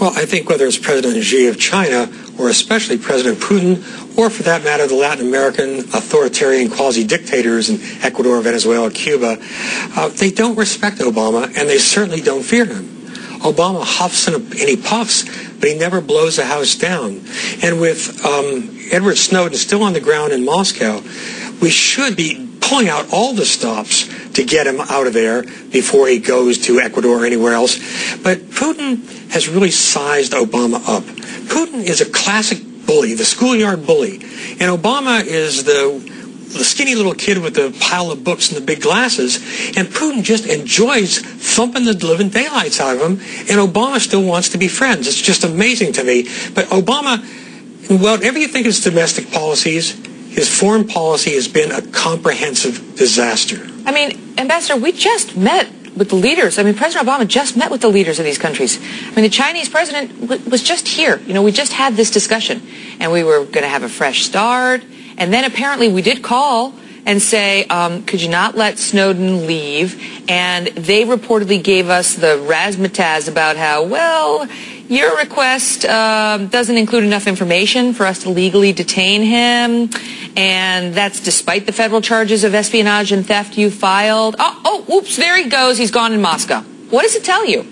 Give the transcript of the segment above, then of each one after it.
Well, I think whether it's President Xi of China or especially President Putin, or for that matter, the Latin American authoritarian quasi-dictators in Ecuador, Venezuela, Cuba, they don't respect Obama, and they certainly don't fear him. Obama huffs and he puffs, but he never blows the house down. And with Edward Snowden still on the ground in Moscow, we should be pulling out all the stops to get him out of there before he goes to Ecuador or anywhere else. But Putin has really sized Obama up. Putin is a classic bully, the schoolyard bully. And Obama is the skinny little kid with the pile of books and the big glasses. And Putin just enjoys thumping the living daylights out of him. And Obama still wants to be friends. It's just amazing to me. But Obama, whatever you think of his domestic policies, his foreign policy has been a comprehensive disaster. I mean, Ambassador, we just met with the leaders. I mean, President Obama just met with the leaders of these countries. I mean, the Chinese president was just here. You know, we just had this discussion, and we were going to have a fresh start. And then apparently we did call and say, could you not let Snowden leave? And they reportedly gave us the razzmatazz about how, well, your request doesn't include enough information for us to legally detain him. And that's despite the federal charges of espionage and theft you filed. Oh, oops, there he goes. He's gone in Moscow. What does it tell you?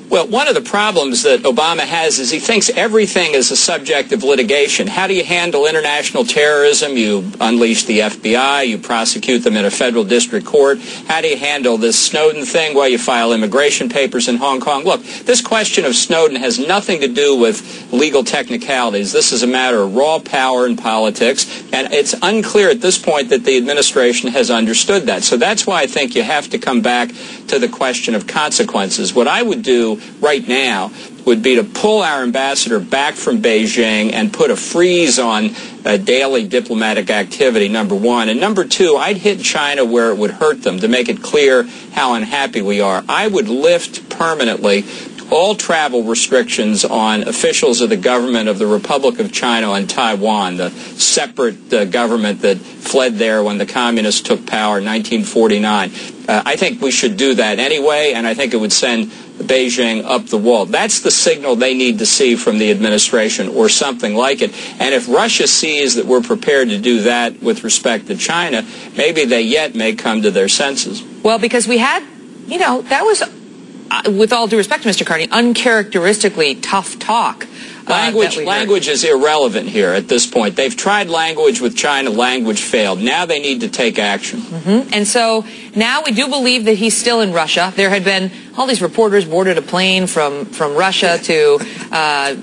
Well, one of the problems that Obama has is he thinks everything is a subject of litigation. How do you handle international terrorism? You unleash the FBI, you prosecute them in a federal district court. How do you handle this Snowden thing? Well, you file immigration papers in Hong Kong. Look, this question of Snowden has nothing to do with legal technicalities. This is a matter of raw power in politics, and it's unclear at this point that the administration has understood that. So that's why I think you have to come back to the question of consequences. What I would do right now would be to pull our ambassador back from Beijing and put a freeze on daily diplomatic activity, number one. And number two, I'd hit China where it would hurt them to make it clear how unhappy we are. I would lift permanently all travel restrictions on officials of the government of the Republic of China and Taiwan, the separate government that fled there when the communists took power in 1949. I think we should do that anyway, and I think it would send Beijing up the wall. That's the signal they need to see from the administration, or something like it. And if Russia sees that we're prepared to do that with respect to China, maybe they yet may come to their senses. Well, because we had, you know, that was, with all due respect to Mr. Carney, uncharacteristically tough talk. Language is irrelevant here at this point. They've tried language with China. Language failed. Now they need to take action. Mm-hmm. And so now we do believe that he's still in Russia. There had been all these reporters boarded a plane from Russia to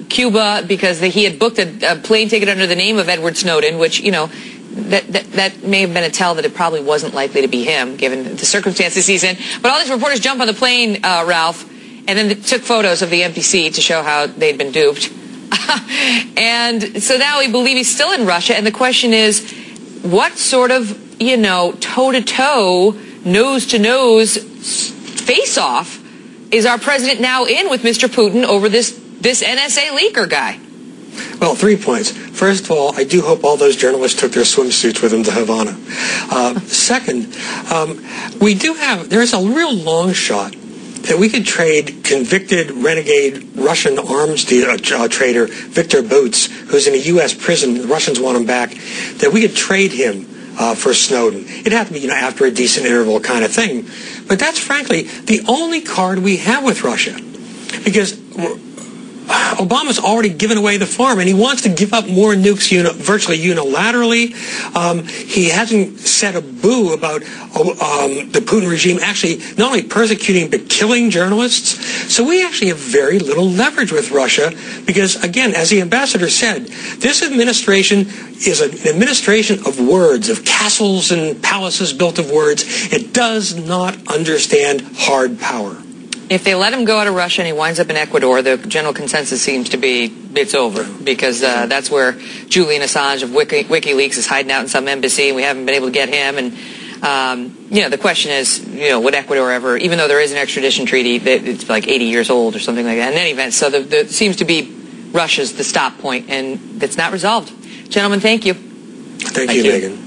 Cuba because he had booked a plane ticket under the name of Edward Snowden, which, you know, that may have been a tell that it probably wasn't likely to be him, given the circumstances he's in. But all these reporters jump on the plane, Ralph, and then they took photos of the empty seat to show how they'd been duped. And so now we believe he's still in Russia. And the question is, what sort of, you know, toe-to-toe, nose-to-nose face-off is our president now in with Mr. Putin over this NSA leaker guy? Well, 3 points. First of all, I do hope all those journalists took their swimsuits with them to Havana. Second, there's a real long shot that we could trade convicted renegade Russian arms trader Victor Boots, who's in a U.S. prison. The Russians want him back. That we could trade him for Snowden. It'd have to be, you know, after a decent interval kind of thing. But that's frankly the only card we have with Russia, because Obama's already given away the farm, and he wants to give up more nukes virtually unilaterally. He hasn't said a boo about the Putin regime actually not only persecuting but killing journalists. So we actually have very little leverage with Russia because, again, as the ambassador said, this administration is an administration of words, of castles and palaces built of words. It does not understand hard power. If they let him go out of Russia and he winds up in Ecuador, the general consensus seems to be it's over, because that's where Julian Assange of WikiLeaks is hiding out in some embassy, and we haven't been able to get him. And you know, the question is, you know, would Ecuador ever, even though there is an extradition treaty, it's like 80 years old or something like that. In any event, so there seems to be Russia's the stop point, and that's not resolved. Gentlemen, thank you. Thank you, Megan.